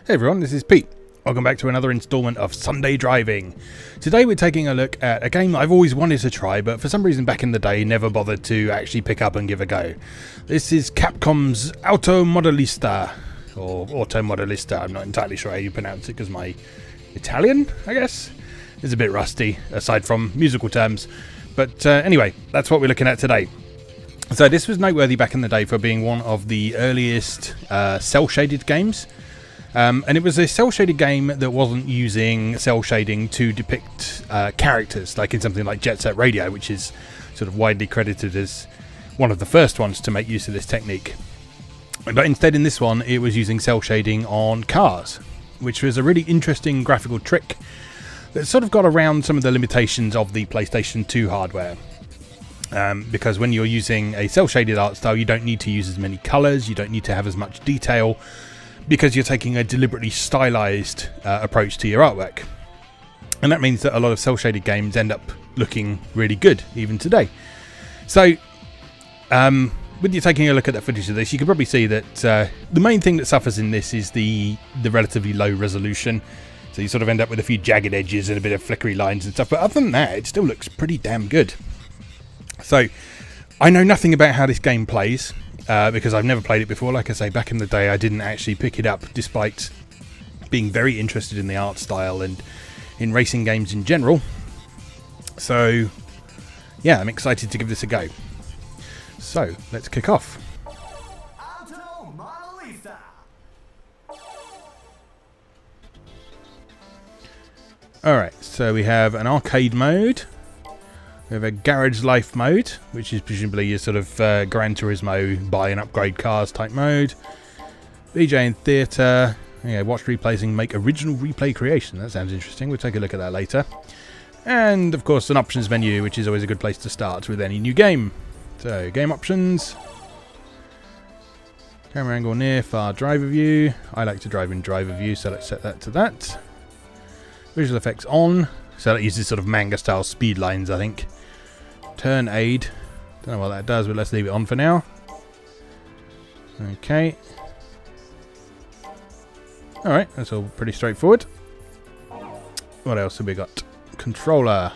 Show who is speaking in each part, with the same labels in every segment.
Speaker 1: Hey everyone, this is Pete. Welcome back to another installment of Sunday Driving. Today we're taking a look at a game I've always wanted to try, but for some reason back in the day never bothered to actually pick up and give a go. This is Capcom's Modellista, or Modellista. I'm not entirely sure how you pronounce it because my Italian, I guess, is a bit rusty, aside from musical terms. But anyway, that's what we're looking at today. So this was noteworthy back in the day for being one of the earliest cel-shaded games. And it was a cel-shaded game that wasn't using cel shading to depict characters, like in something like Jet Set Radio, which is sort of widely credited as one of the first ones to make use of this technique. But instead in this one, it was using cel shading on cars, which was a really interesting graphical trick that sort of got around some of the limitations of the PlayStation 2 hardware. Because when you're using a cel-shaded art style, you don't need to use as many colours, you don't need to have as much detail, because you're taking a deliberately stylized approach to your artwork. And that means that a lot of cel-shaded games end up looking really good, even today. So, with you taking a look at the footage of this, you can probably see that the main thing that suffers in this is the relatively low resolution. So you sort of end up with a few jagged edges and a bit of flickery lines and stuff. But other than that, it still looks pretty damn good. So, I know nothing about how this game plays. Because I've never played it before. Like I say, back in the day I didn't actually pick it up, despite being very interested in the art style and in racing games in general. So yeah, I'm excited to give this a go. So let's kick off. Alright, so we have an arcade mode. We have a Garage Life mode, which is presumably your sort of Gran Turismo buy and upgrade cars type mode. BJ and Theatre. Yeah, watch replays and make original replay creation. That sounds interesting. We'll take a look at that later. And of course an options menu, which is always a good place to start with any new game. So game options. Camera angle near, far driver view. I like to drive in driver view, so let's set that to that. Visual effects on. So that uses sort of manga style speed lines, I think. Turn aid. Don't know what that does, but let's leave it on for now. Okay. Alright, that's all pretty straightforward. What else have we got? Controller.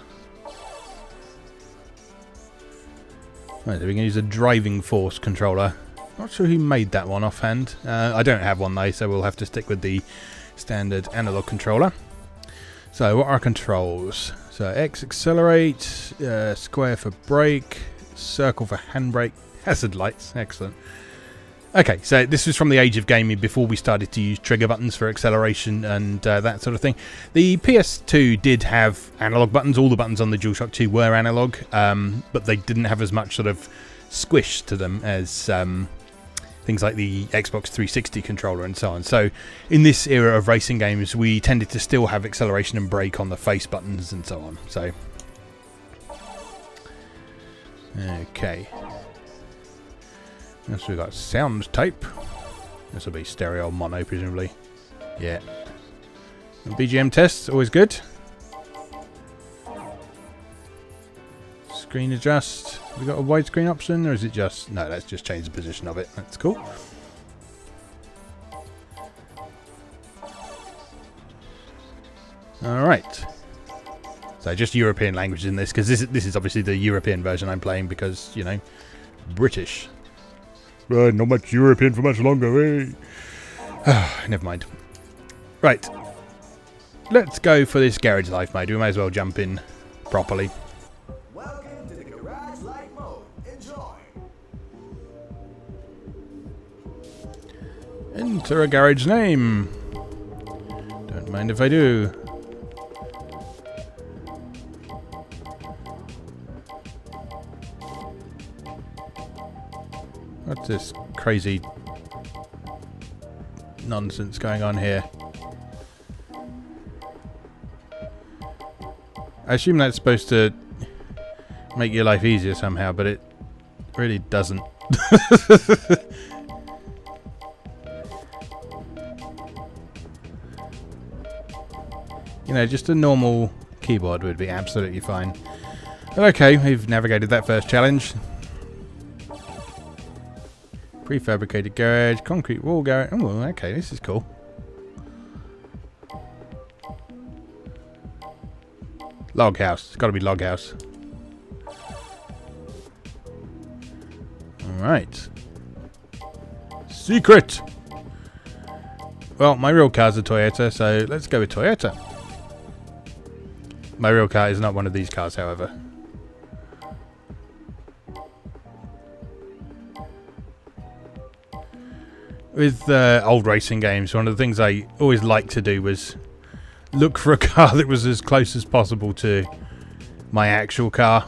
Speaker 1: Right, so we can use a driving force controller. Not sure who made that one offhand. I don't have one though, so we'll have to stick with the standard analog controller. So what are our controls? So X accelerate, square for brake, circle for handbrake, hazard lights, excellent. Okay, so this was from the age of gaming before we started to use trigger buttons for acceleration and that sort of thing. The PS2 did have analog buttons, all the buttons on the DualShock 2 were analog, but they didn't have as much sort of squish to them as things like the Xbox 360 controller and so on. So in this era of racing games, we tended to still have acceleration and brake on the face buttons and so on. So, okay. Next we've got sound type. This will be stereo mono, presumably. Yeah. And BGM tests, always good. Screen adjust. Have we got a widescreen option, or is it just... No, let's just change the position of it. That's cool. Alright. So just European language in this, because this is obviously the European version I'm playing, because, you know, British. Not much European for much longer, eh? Never mind. Right. Let's go for this Garage Life mode. We may as well jump in properly. Enter a garage name. Don't mind if I do. What's this crazy nonsense going on here? I assume that's supposed to make your life easier somehow, but it really doesn't. You know, just a normal keyboard would be absolutely fine. But okay, we've navigated that first challenge. Prefabricated garage, concrete wall garage. Oh, okay, this is cool. Log house. It's got to be log house. Alright. Secret! Well, my real car's a Toyota, so let's go with Toyota. My real car is not one of these cars, however. With old racing games, one of the things I always liked to do was look for a car that was as close as possible to my actual car.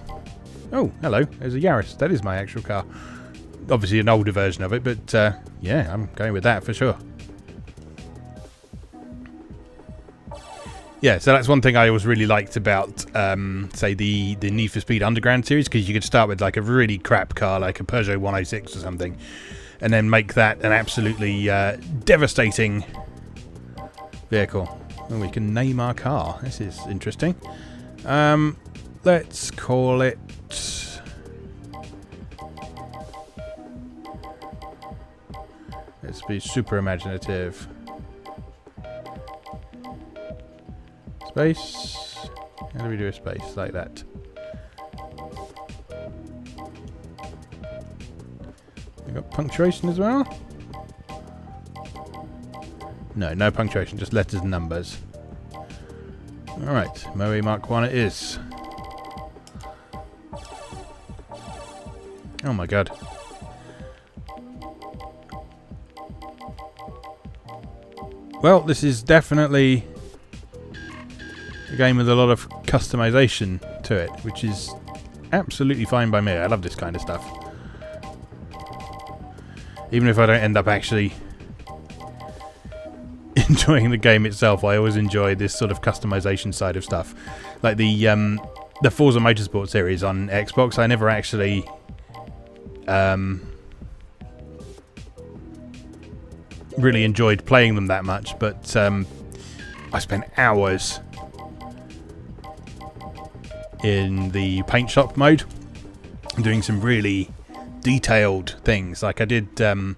Speaker 1: Oh, hello. There's a Yaris. That is my actual car. Obviously an older version of it, but yeah, I'm going with that for sure. Yeah, so that's one thing I always really liked about, say, the Need for Speed Underground series, because you could start with like a really crap car, like a Peugeot 106 or something, and then make that an absolutely devastating vehicle. And we can name our car. This is interesting. Let's call it... Let's be super imaginative. Space. How do we do a space? Like that. We got punctuation as well? No, no punctuation, just letters and numbers. Alright, Moe Mark 1 it is. Oh my god. Well, this is definitely a game with a lot of customization to it, which is absolutely fine by me. I love this kind of stuff. Even if I don't end up actually enjoying the game itself, I always enjoy this sort of customization side of stuff. Like the Forza Motorsport series on Xbox, I never actually really enjoyed playing them that much, but I spent hours in the paint shop mode doing some really detailed things. Like I did a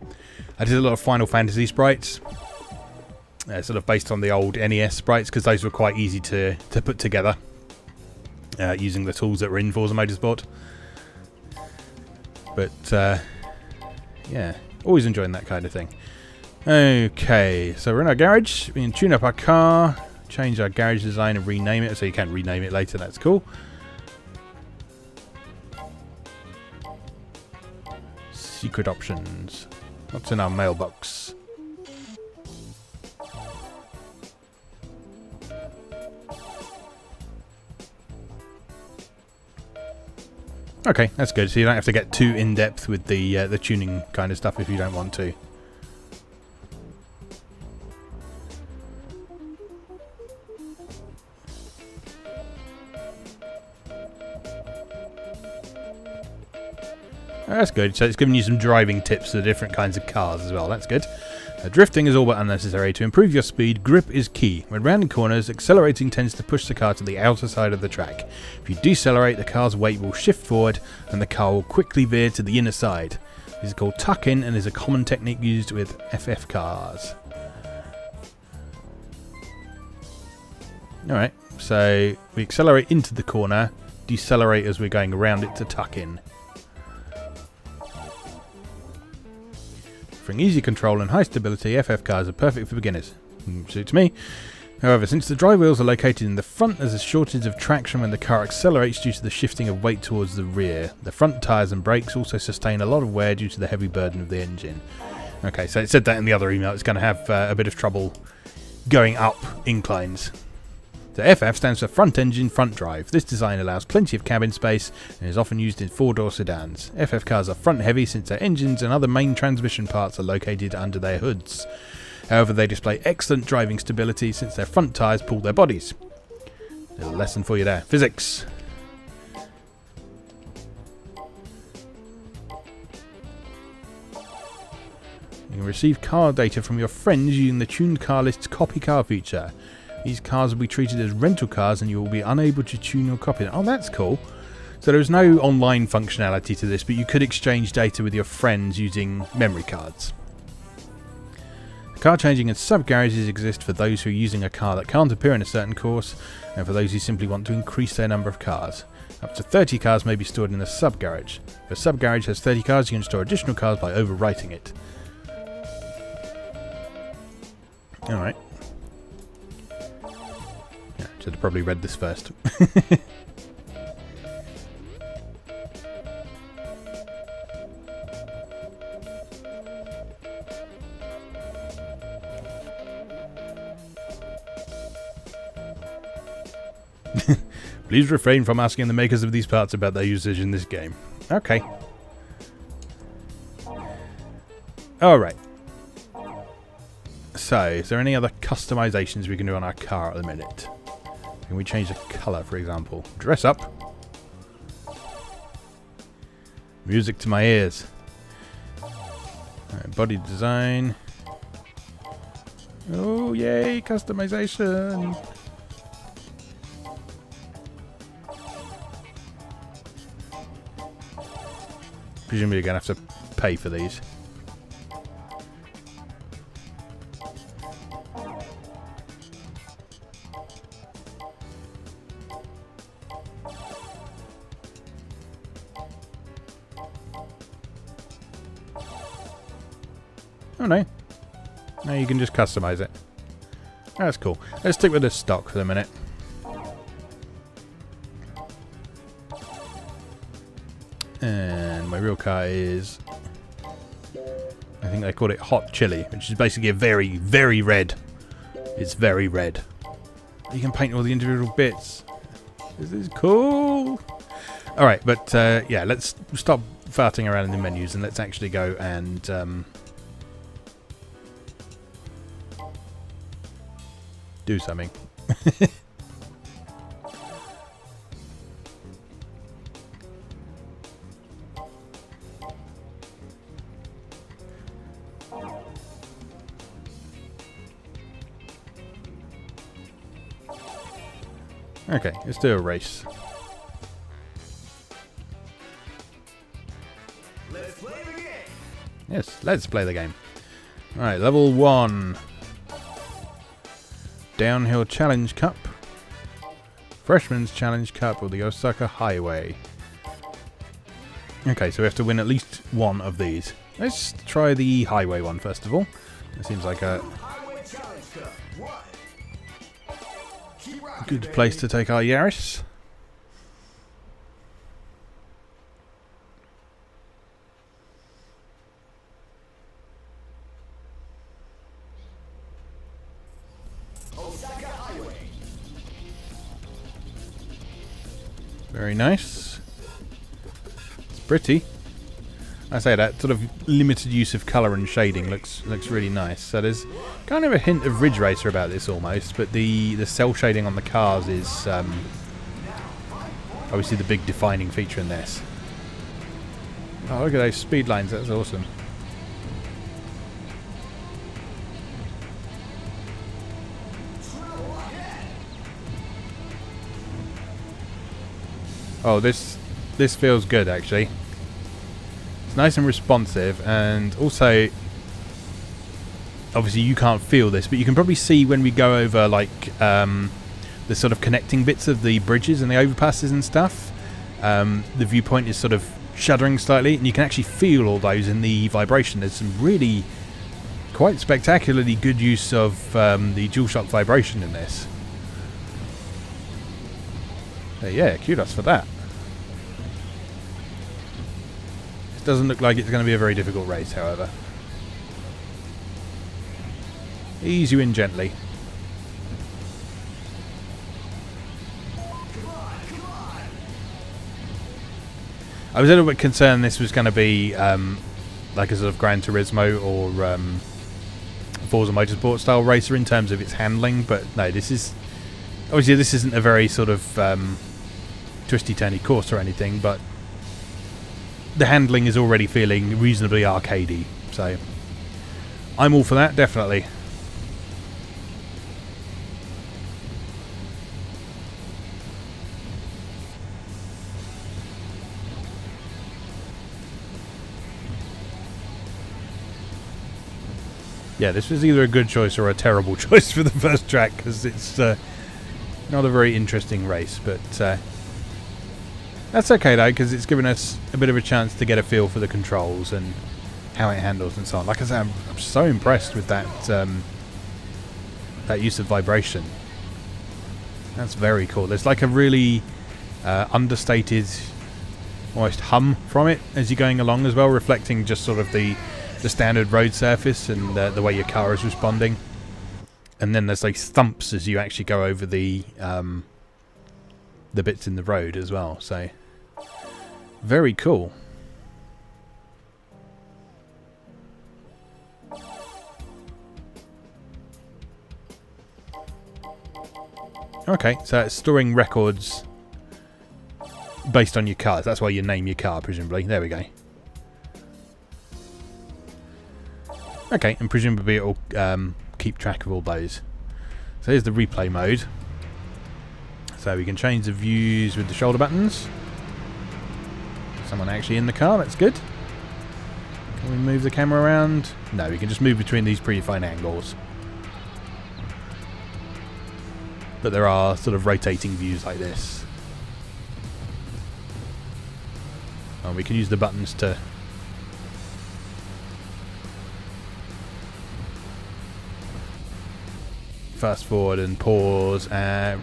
Speaker 1: lot of Final Fantasy sprites, sort of based on the old NES sprites, because those were quite easy to put together using the tools that were in Forza Motorsport. But yeah, always enjoying that kind of thing. Okay, so we're in our garage. We can tune up our car, change our garage design and rename it, so you can rename it later. That's cool. Secret options. What's in our mailbox? Okay, that's good. So you don't have to get too in depth with the tuning kind of stuff if you don't want to. That's good. So it's giving you some driving tips for different kinds of cars as well. That's good. Drifting is all but unnecessary. To improve your speed, grip is key. When rounding corners, accelerating tends to push the car to the outer side of the track. If you decelerate, the car's weight will shift forward and the car will quickly veer to the inner side. This is called tuck-in and is a common technique used with FF cars. Alright, so we accelerate into the corner, decelerate as we're going around it to tuck in. Offering easy control and high stability, FF cars are perfect for beginners. Suits me. However, since the drive wheels are located in the front, there's a shortage of traction when the car accelerates due to the shifting of weight towards the rear. The front tyres and brakes also sustain a lot of wear due to the heavy burden of the engine. Okay, so it said that in the other email. It's going to have a bit of trouble going up inclines. The FF stands for front engine, front drive. This design allows plenty of cabin space and is often used in four-door sedans. FF cars are front heavy since their engines and other main transmission parts are located under their hoods. However, they display excellent driving stability since their front tyres pull their bodies. Little lesson for you there. Physics. You can receive car data from your friends using the Tuned Car List's Copy Car feature. These cars will be treated as rental cars and you will be unable to tune or copy them. Oh, that's cool. So there's no online functionality to this, but you could exchange data with your friends using memory cards. Car changing and sub-garages exist for those who are using a car that can't appear in a certain course, and for those who simply want to increase their number of cars. Up to 30 cars may be stored in a sub-garage. If a sub-garage has 30 cars, you can store additional cars by overwriting it. Alright. Yeah, should have probably read this first. Please refrain from asking the makers of these parts about their usage in this game. Okay. Alright. So, is there any other customizations we can do on our car at the minute? Can we change the colour, for example? Dress up. Music to my ears. Right, body design. Oh, yay, customization. Presumably you're going to have to pay for these. Oh no. No, you can just customize it. That's cool. Let's stick with the stock for the minute. And my real car is, I think they call it hot chili, which is basically a very, very red. It's very red. You can paint all the individual bits. This is cool. Alright, but yeah, let's stop farting around in the menus and let's actually go and do something. Okay, let's do a race.
Speaker 2: Let's play the game.
Speaker 1: Yes, let's play the game. Alright, level 1. Downhill Challenge Cup. Freshman's Challenge Cup or the Osaka Highway. Okay, so we have to win at least one of these. Let's try the highway one first of all. It seems like a good place to take our Yaris.
Speaker 2: Osaka Highway.
Speaker 1: Very nice. It's pretty. I say that sort of limited use of colour and shading looks really nice. So there's kind of a hint of Ridge Racer about this almost, but the cel shading on the cars is obviously the big defining feature in this. Oh, look at those speed lines, that's awesome. Oh, this feels good actually. Nice and responsive, and also obviously you can't feel this, but you can probably see when we go over like the sort of connecting bits of the bridges and the overpasses and stuff, the viewpoint is sort of shuddering slightly, and you can actually feel all those in the vibration. There's some really quite spectacularly good use of the DualShock vibration in this. So yeah, kudos for that. Doesn't look like it's going to be a very difficult race, however. Ease you in gently. I was a little bit concerned this was going to be like a sort of Gran Turismo or Forza Motorsport style racer in terms of its handling, but no, this is obviously this isn't a very sort of twisty-turny course or anything, but the handling is already feeling reasonably arcadey, so I'm all for that, definitely. Yeah, this was either a good choice or a terrible choice for the first track, because it's not a very interesting race, but that's okay though, because it's given us a bit of a chance to get a feel for the controls and how it handles and so on. Like I said, I'm so impressed with that that use of vibration. That's very cool. There's like a really understated, almost hum from it as you're going along as well, reflecting just sort of the standard road surface and the way your car is responding. And then there's like thumps as you actually go over the bits in the road as well. So very cool. Okay, so it's storing records based on your cars. That's why you name your car, presumably. There we go. Okay, and presumably it'll keep track of all those. So here's the replay mode. So we can change the views with the shoulder buttons. Someone actually in the car, that's good. Can we move the camera around? No, we can just move between these predefined angles. But there are sort of rotating views like this. And we can use the buttons to fast forward and pause. Yeah,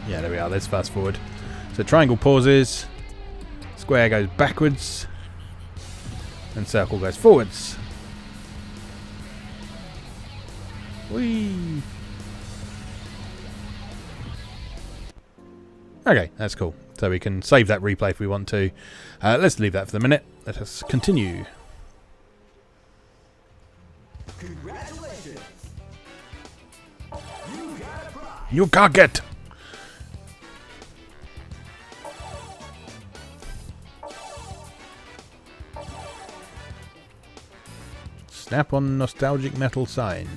Speaker 1: there we are. There's fast forward. So triangle pauses, square goes backwards, and circle goes forwards. Whee! Okay, that's cool. So we can save that replay if we want to. Let's leave that for the minute. Let us continue.
Speaker 2: Congratulations! You got a prize!
Speaker 1: You got it! Snap on nostalgic metal sign.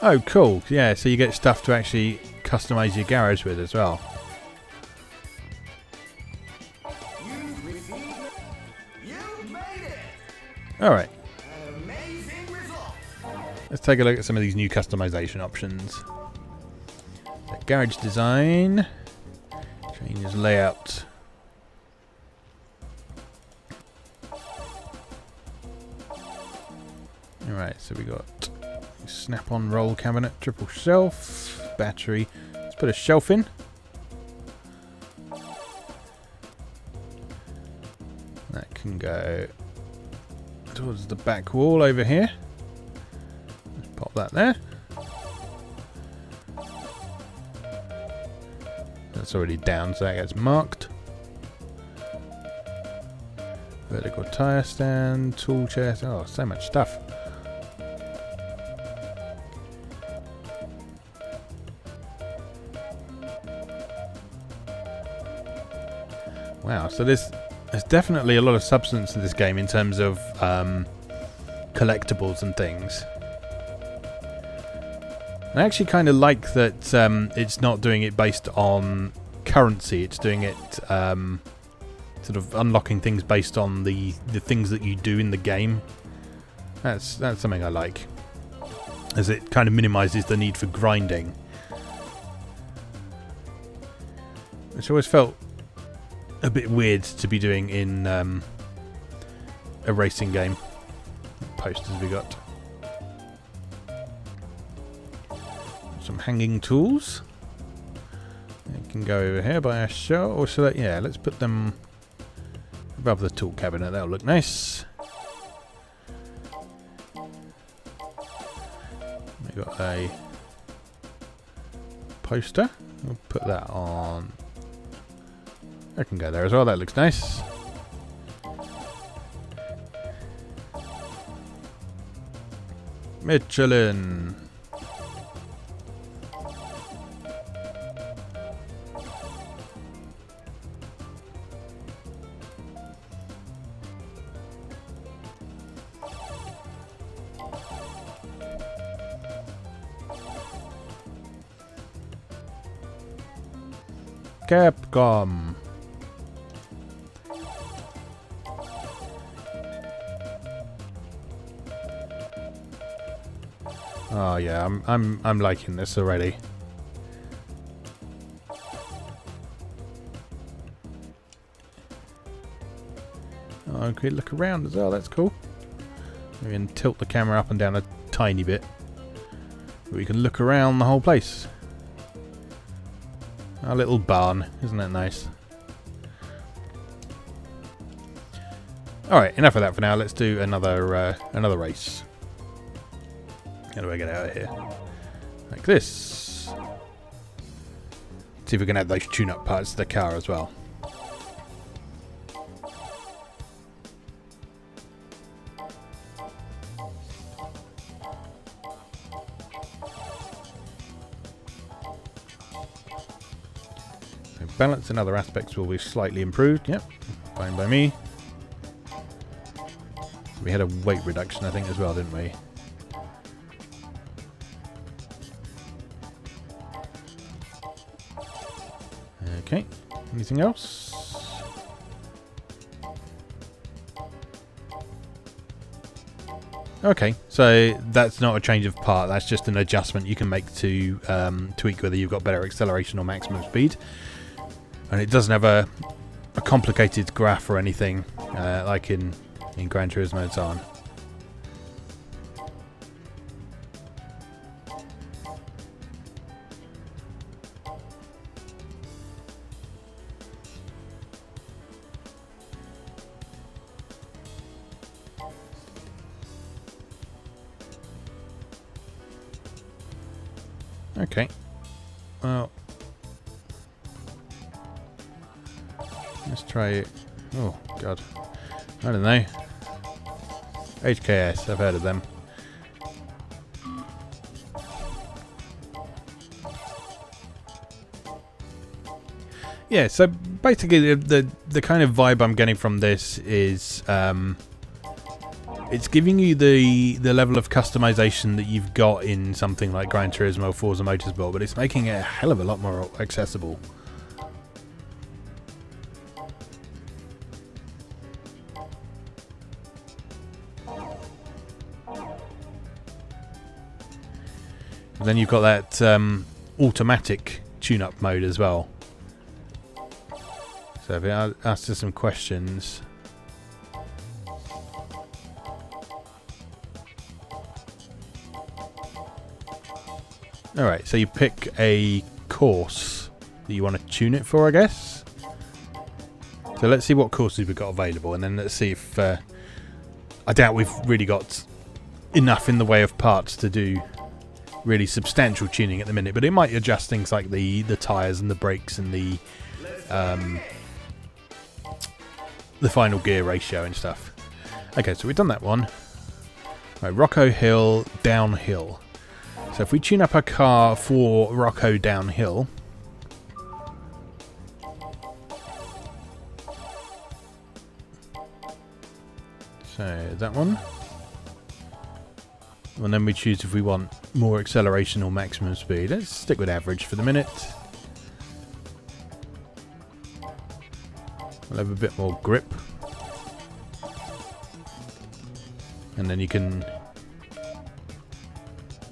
Speaker 1: Oh, cool. Yeah, so you get stuff to actually customize your garage with as well.
Speaker 2: You've received it. You made it!
Speaker 1: Alright,
Speaker 2: An amazing result!
Speaker 1: let's take a look at some of these new customization options. So garage design. Change layout. Alright, so we got snap-on roll cabinet, triple shelf, battery. Let's put a shelf in. That can go towards the back wall over here. Let's pop that there. That's already down, so that gets marked. Vertical tire stand, tool chest. Oh, so much stuff. Wow, so there's definitely a lot of substance to this game in terms of collectibles and things. I actually kind of like that it's not doing it based on currency. It's doing it sort of unlocking things based on the things that you do in the game. That's something I like, as it kind of minimises the need for grinding, which always felt a bit weird to be doing in a racing game. Posters we got. Some hanging tools. They can go over here by a shell, or should I? Yeah, let's put them above the tool cabinet. That'll look nice. We got a poster. We'll put that on. I can go there as well. That looks nice. Michelin. Capcom. Oh yeah, I'm liking this already. Oh, okay, look around as well. That's cool. We can tilt the camera up and down a tiny bit. We can look around the whole place. Our little barn, isn't that nice? All right, enough of that for now. Let's do another race. How do I get out of here? Like this. See if we can add those tune-up parts to the car as well. So balance and other aspects will be slightly improved. Yep, fine by me. We had a weight reduction, I think, as well, didn't we? Okay, anything else? Okay, so that's not a change of part, that's just an adjustment you can make to tweak whether you've got better acceleration or maximum speed. And it doesn't have a complicated graph or anything like in Gran Turismo and so on. Okay, well, let's try it. Oh god, I don't know. HKS, I've heard of them. Yeah, so basically the kind of vibe I'm getting from this is it's giving you the level of customization that you've got in something like Gran Turismo, Forza Motorsport, but it's making it a hell of a lot more accessible. And then you've got that automatic tune-up mode as well. So if I ask you some questions. Alright, so you pick a course that you want to tune it for, I guess. So let's see what courses we've got available, and then let's see if... I doubt we've really got enough in the way of parts to do really substantial tuning at the minute, but it might adjust things like the tyres and the brakes and the final gear ratio and stuff. Okay, so we've done that one. Right, Rocco Hill, downhill. So if we tune up our car for Rocco downhill, so that one, and then we choose if we want more acceleration or maximum speed. Let's stick with average for the minute. We'll have a bit more grip, and then you can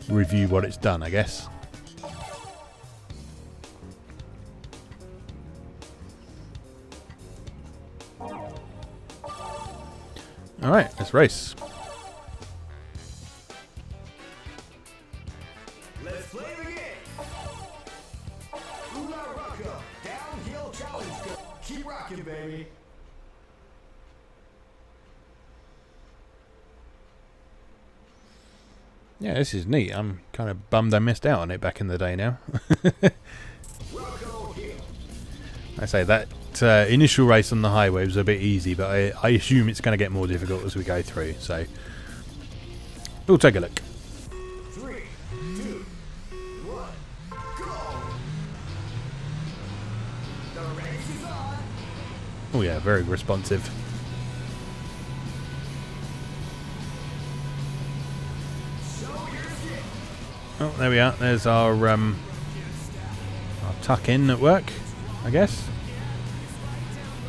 Speaker 1: review what it's done, I guess. Alright, let's race.
Speaker 2: Let's play the game. Ula Rocco, downhill challenge. Keep rocking, baby.
Speaker 1: Yeah, this is neat. I'm kind of bummed I missed out on it back in the day now. I say that initial race on the highway was a bit easy, but I assume it's going to get more difficult as we go through, so we'll take a look.
Speaker 2: 3, 2, 1, go! The race is on!
Speaker 1: Oh yeah, very responsive. Oh, there we are. There's our tuck in at work, I guess.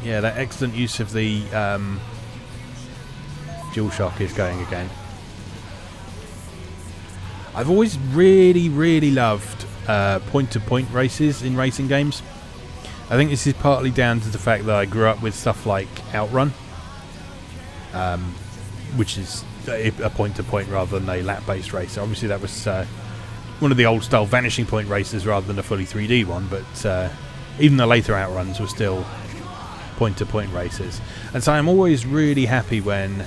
Speaker 1: Yeah, that excellent use of the dual shock is going again. I've always really loved point-to-point races in racing games. I think this is partly down to the fact that I grew up with stuff like Outrun, which is a point-to-point rather than a lap-based race. Obviously that was one of the old-style vanishing point races rather than a fully 3D one, but even the later Outruns were still point-to-point races. And so I'm always really happy when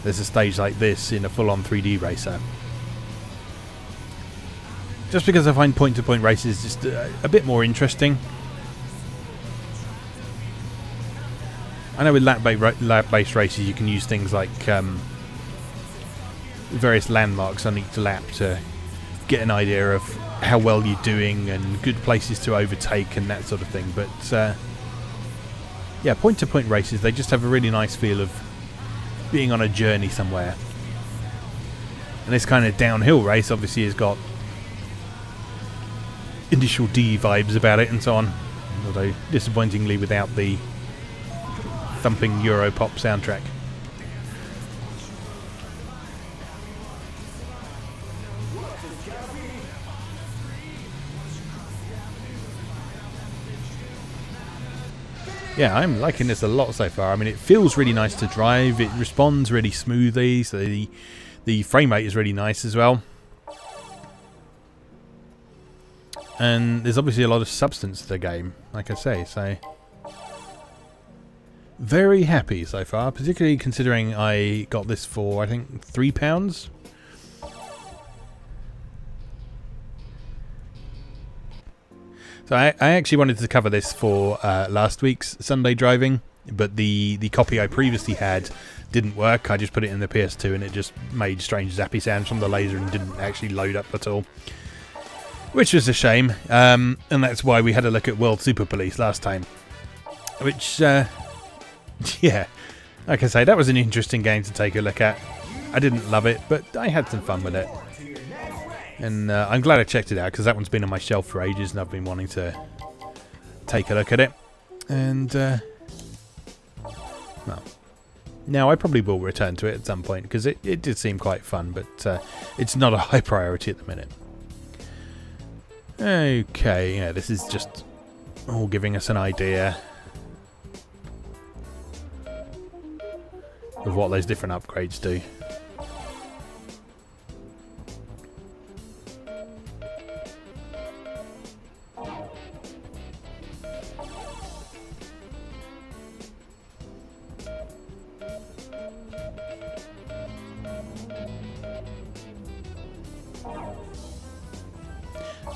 Speaker 1: there's a stage like this in a full-on 3D racer. Just because I find point-to-point races just a bit more interesting. I know with lap-based races you can use things like various landmarks on each lap to get an idea of how well you're doing and good places to overtake and that sort of thing. But yeah, point-to-point races, they just have a really nice feel of being on a journey somewhere. And this kind of downhill race obviously has got initial D vibes about it and so on, although disappointingly without the thumping Europop soundtrack. Yeah, I'm liking this a lot so far. I mean, it feels really nice to drive, it responds really smoothly, so the frame rate is really nice as well. And there's obviously a lot of substance to the game, like I say, so very happy so far, particularly considering I got this for, I think, £3. So I actually wanted to cover this for last week's Sunday driving, but the copy I previously had didn't work. I just put it in the PS2 and it just made strange zappy sounds from the laser and didn't actually load up at all, which was a shame. And that's why we had a look at World Super Police last time, which yeah, like I say, that was an interesting game to take a look at. I didn't love it, but I had some fun with it. And I'm glad I checked it out, because that one's been on my shelf for ages and I've been wanting to take a look at it. And, well, now I probably will return to it at some point, because it did seem quite fun, but it's not a high priority at the minute. Okay, yeah, this is just all giving us an idea of what those different upgrades do.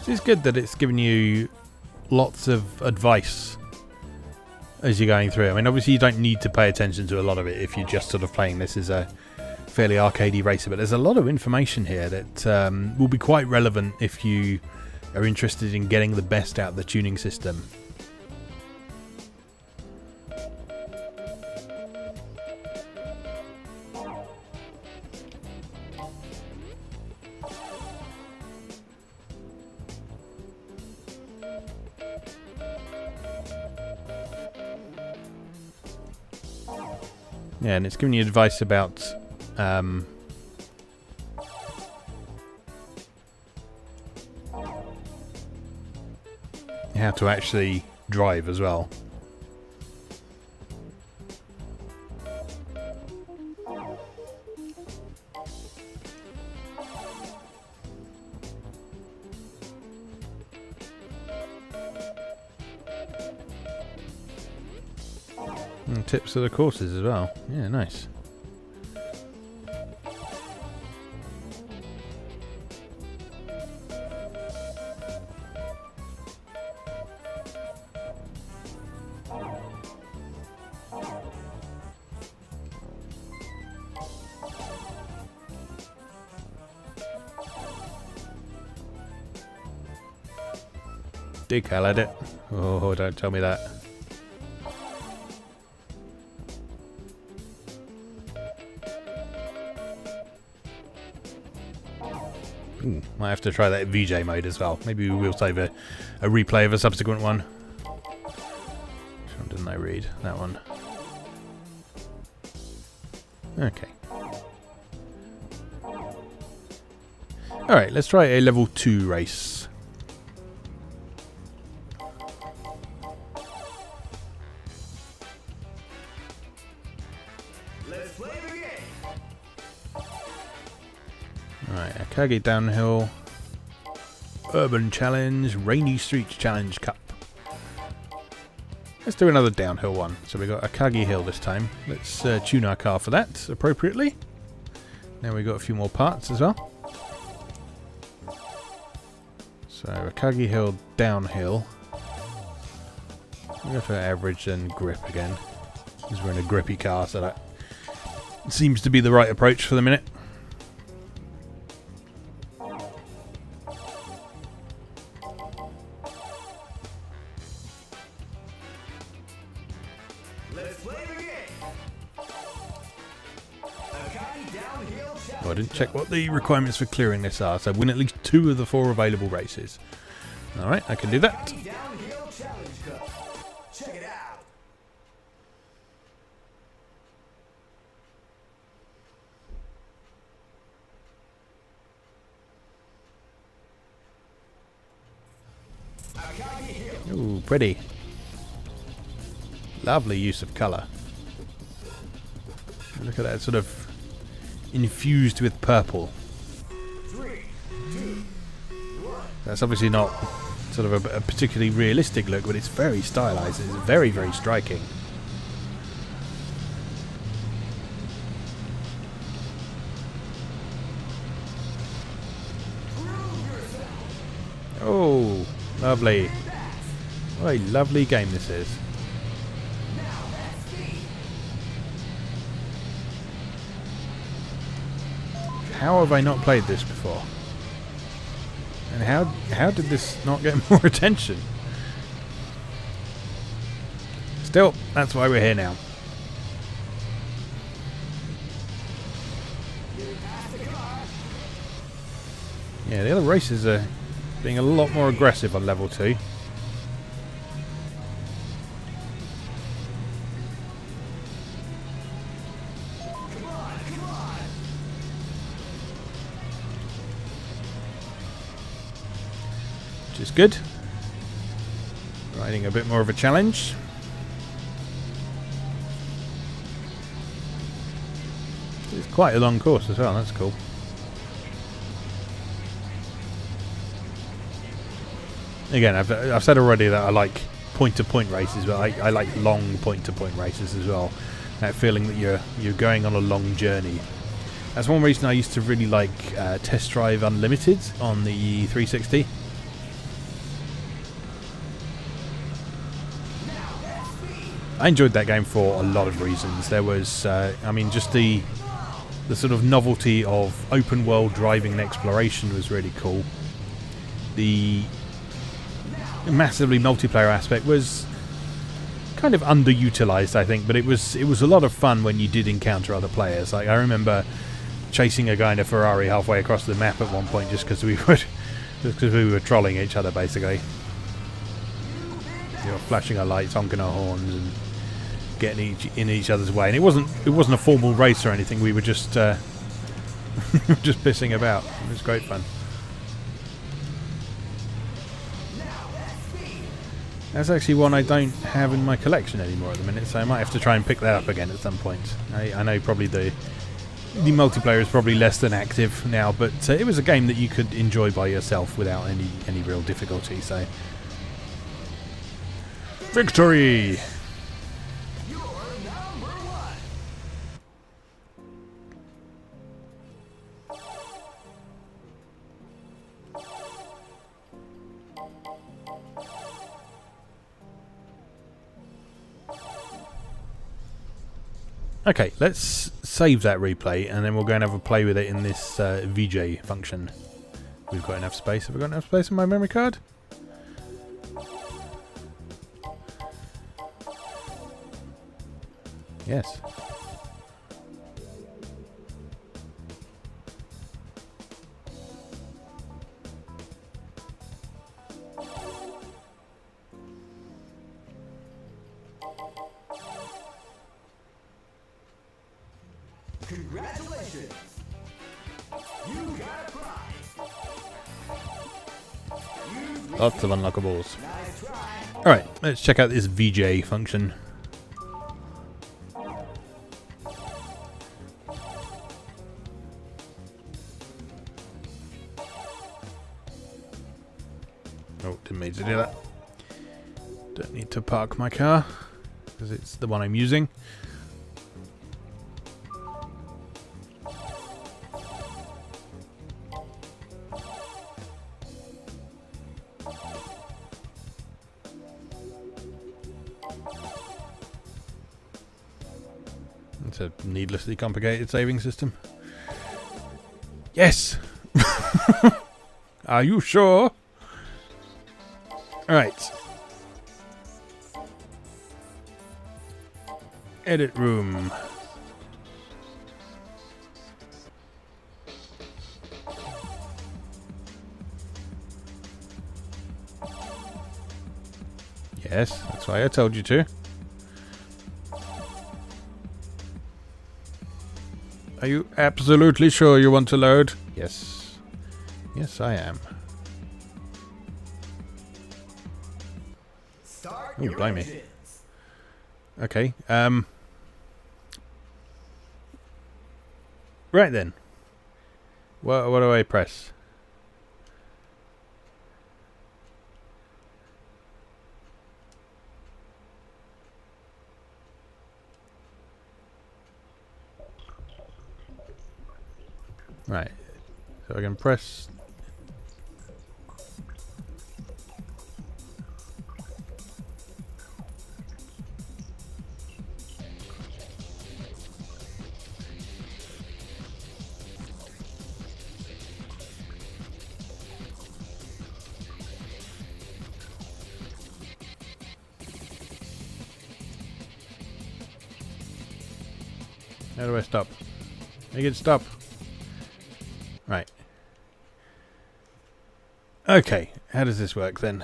Speaker 1: It's good that it's giving you lots of advice as you're going through. I mean, obviously you don't need to pay attention to a lot of it if you're just sort of playing this as a fairly arcadey racer, but there's a lot of information here that will be quite relevant if you are interested in getting the best out of the tuning system. Yeah, and it's giving you advice about how to actually drive as well. And tips of the courses as well. Yeah, nice. Decal edit. Oh, don't tell me that. Ooh, might have to try that VJ mode as well. Maybe we will save a replay of a subsequent one. Which one didn't I read? That one. Okay. Alright, let's try a level 2 race.
Speaker 2: Let's play the game.
Speaker 1: Alright, Akagi Downhill. Urban Challenge, Rainy Streets Challenge Cup. Let's do another downhill one. So we got Akagi Hill this time. Let's tune our car for that appropriately. Now we've got a few more parts as well. So Akagi Hill downhill. We'll go for average and grip again. Because we're in a grippy car, so that seems to be the right approach for the minute.
Speaker 2: Let's play the game. Akagi downhill challenge.
Speaker 1: Oh, I didn't check what the requirements for clearing this are, so win at least 2 of the 4 available races. Alright, I can do that.
Speaker 2: Akagi downhill challenge cup. Check it out. Akagi Hill.
Speaker 1: Ooh, pretty. Lovely use of colour. Look at that, sort of infused with purple.
Speaker 2: 3, 2, 1.
Speaker 1: That's obviously not sort of a particularly realistic look, but it's very stylised. It's very, very striking. Oh, lovely. What a lovely game this is. How have I not played this before? And how did this not get more attention? Still, that's why we're here now. Yeah, the other races are being a lot more aggressive on level 2. Which is good. Riding a bit more of a challenge. It's quite a long course as well, that's cool. Again, I've said already that I like point-to-point races, but I like long point-to-point races as well. That feeling that you're going on a long journey. That's one reason I used to really like Test Drive Unlimited on the 360. I enjoyed that game for a lot of reasons. There was, I mean, just the sort of novelty of open world driving and exploration was really cool. The massively multiplayer aspect was kind of underutilized, I think, but it was a lot of fun when you did encounter other players. Like I remember chasing a guy in a Ferrari halfway across the map at one point just because we were trolling each other basically. You know, flashing our lights, honking our horns, and getting in each other's way. And it wasn't a formal race or anything. We were just just pissing about. It was great fun. That's actually one I don't have in my collection anymore at the minute, so I might have to try and pick that up again at some point. I know probably the multiplayer is probably less than active now, but it was a game that you could enjoy by yourself without any real difficulty. So, victory!
Speaker 2: You're number 1.
Speaker 1: Okay, let's save that replay and then we'll go and have a play with it in this VJ function. We've got enough space. Have we got enough space on my memory card? Yes.
Speaker 2: Congratulations! You got a prize!
Speaker 1: Lots of unlockables. Alright, let's check out this VJ function. Oh, didn't mean to do that. Don't need to park my car, because it's the one I'm using. It's a needlessly complicated saving system. Yes! Are you sure? Alright. Edit room. Yes, that's why I told you to. Are you absolutely sure you want to load? Yes. Yes, I am. Ooh, blimey. Okay, right then. What do I press? Right. So I can press... How do I stop? Make it stop. Right. Okay, how does this work then?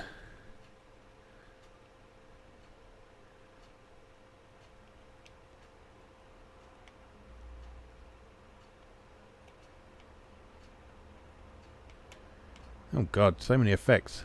Speaker 1: Oh god, so many effects.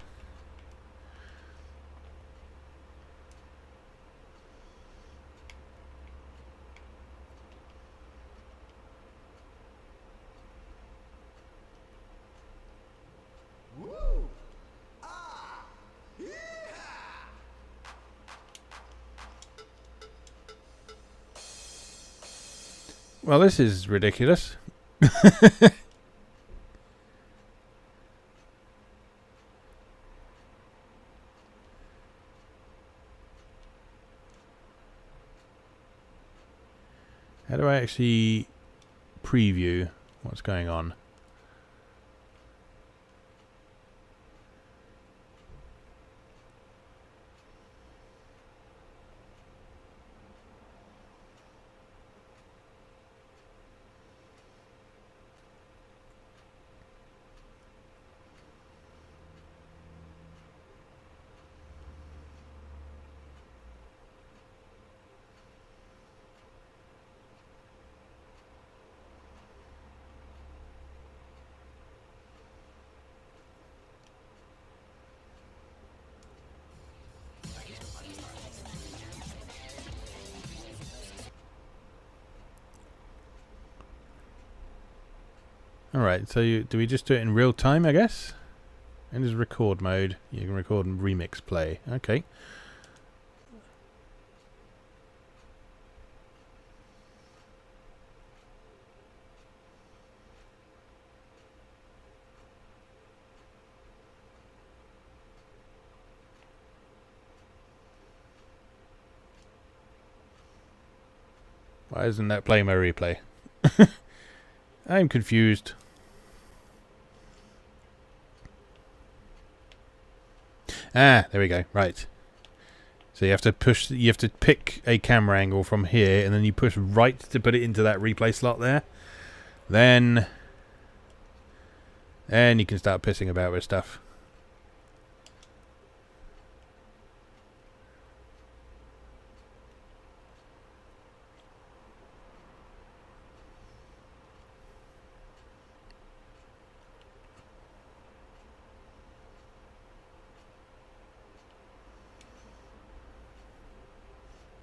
Speaker 1: Well, this is ridiculous. How do I actually preview what's going on? Alright, so do we just do it in real time, I guess? And there's record mode. You can record and remix play. Okay. Why isn't that play my replay? I'm confused. Ah, there we go. Right. So you have to pick a camera angle from here, and then you push right to put it into that replay slot there. Then you can start pissing about with stuff.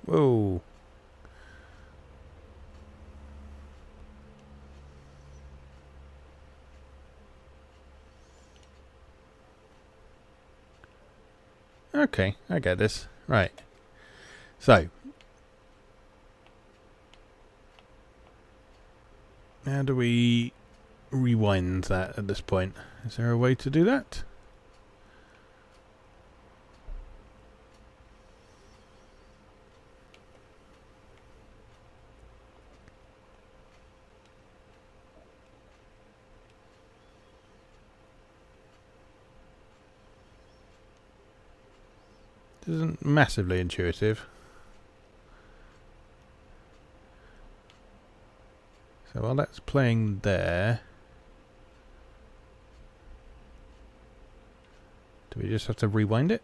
Speaker 1: Whoa. Okay, I get this. Right. So. How do we rewind that at this point? Is there a way to do that? It isn't massively intuitive. So while that's playing there, do we just have to rewind it?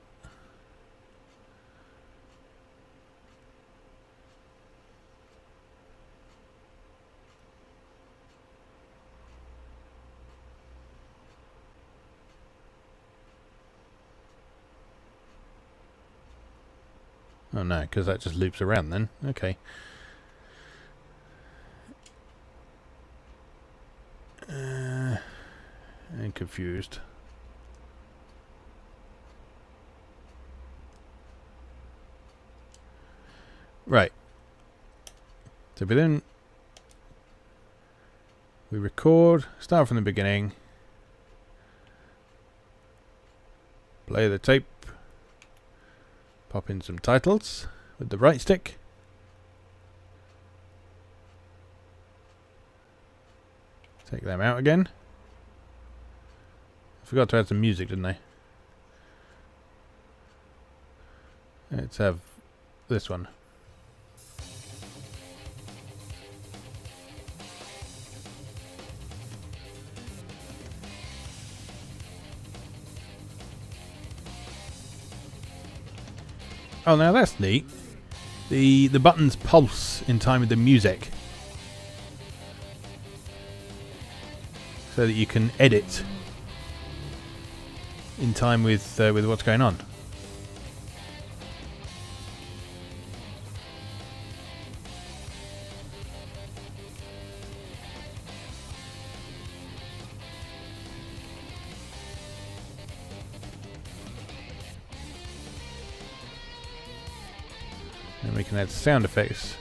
Speaker 1: Oh no, because that just loops around then. Okay. I'm confused. Right. So we record, start from the beginning, play the tape, pop in some titles with the right stick. Take them out again. I forgot to add some music, didn't I? Let's have this one. Oh, now that's neat. The buttons pulse in time with the music, so that you can edit in time with what's going on. And we can add sound effects.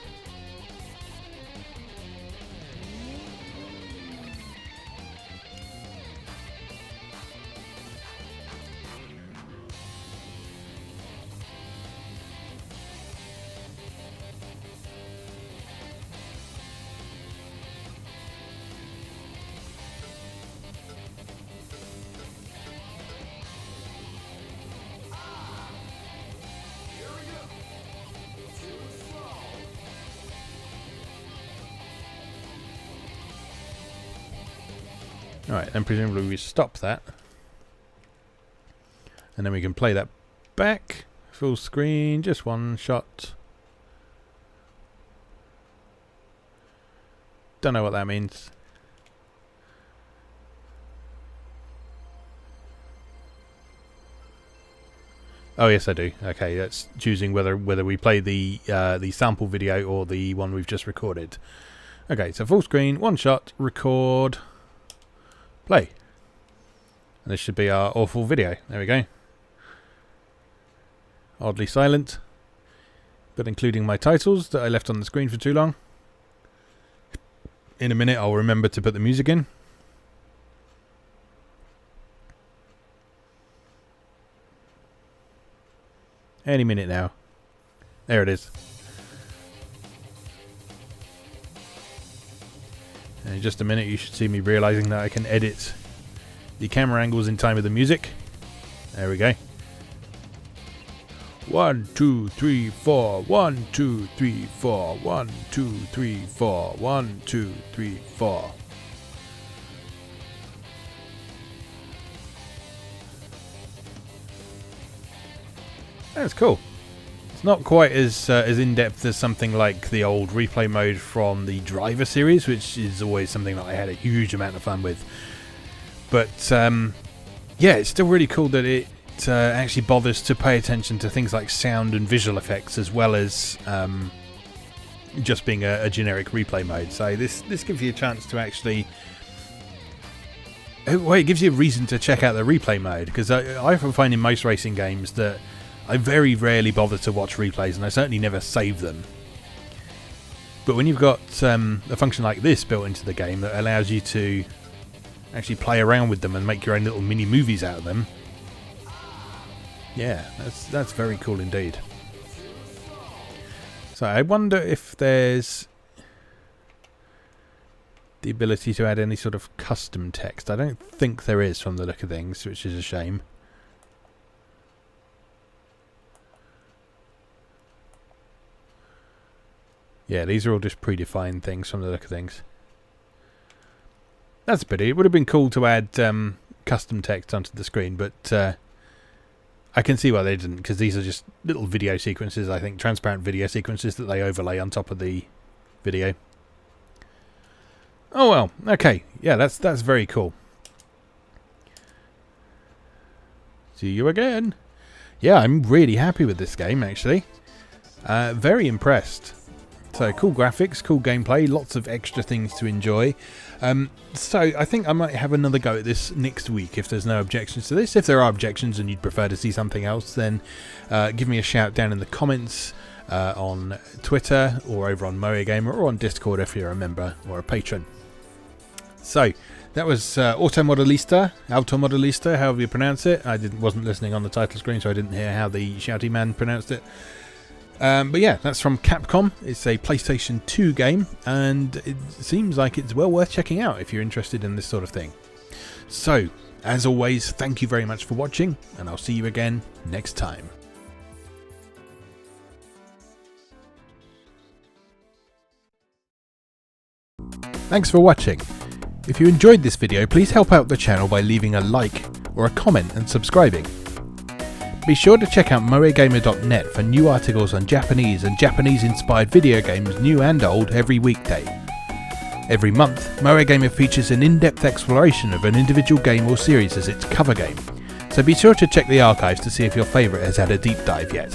Speaker 1: Alright, then presumably we stop that. And then we can play that back. Full screen, just one shot. Don't know what that means. Oh yes, I do. Okay, that's choosing whether we play the sample video or the one we've just recorded. Okay, so full screen, one shot, record, play. And this should be our awful video. There we go. Oddly silent, but including my titles that I left on the screen for too long. In a minute I'll remember to put the music in. Any minute now. There it is. And in just a minute you should see me realizing that I can edit the camera angles in time with the music. There we go. 1, 2, 3, 4. 1, 2, 3, 4. 1, 2, 3, 4. 1, 2, 3, 4. That's cool. It's not quite as in-depth as something like the old replay mode from the Driver series, which is always something that I had a huge amount of fun with. But yeah, it's still really cool that that actually bothers to pay attention to things like sound and visual effects, as well as just being a generic replay mode. So this gives you a chance to actually... Well, it gives you a reason to check out the replay mode, because I often find in most racing games that I very rarely bother to watch replays, and I certainly never save them. But when you've got a function like this built into the game that allows you to actually play around with them and make your own little mini movies out of them, yeah, that's very cool indeed. So I wonder if there's the ability to add any sort of custom text. I don't think there is from the look of things, which is a shame. Yeah, these are all just predefined things from the look of things. That's a pity. It would have been cool to add custom text onto the screen, but I can see why they didn't, because these are just little video sequences, I think, transparent video sequences that they overlay on top of the video. Oh well, okay. Yeah, that's very cool. See you again. Yeah, I'm really happy with this game, actually. Very impressed. So, cool graphics, cool gameplay, lots of extra things to enjoy. So, I think I might have another go at this next week if there's no objections to this. If there are objections and you'd prefer to see something else, then give me a shout down in the comments on Twitter or over on Moe Gamer or on Discord if you're a member or a patron. So, that was Modellista, however you pronounce it. I wasn't listening on the title screen, so I didn't hear how the shouty man pronounced it. But yeah, that's from Capcom. It's a PlayStation 2 game, and it seems like it's well worth checking out if you're interested in this sort of thing. So, as always, thank you very much for watching, and I'll see you again next time. Thanks for watching. If you enjoyed this video, please help out the channel by leaving a like or a comment and subscribing. Be sure to check out moegamer.net for new articles on Japanese and Japanese-inspired video games, new and old, every weekday. Every month, Moe Gamer features an in-depth exploration of an individual game or series as its cover game, so be sure to check the archives to see if your favourite has had a deep dive yet.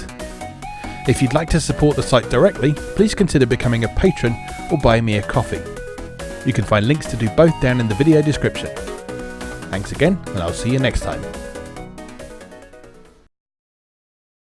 Speaker 1: If you'd like to support the site directly, please consider becoming a patron or buy me a coffee. You can find links to do both down in the video description. Thanks again, and I'll see you next time.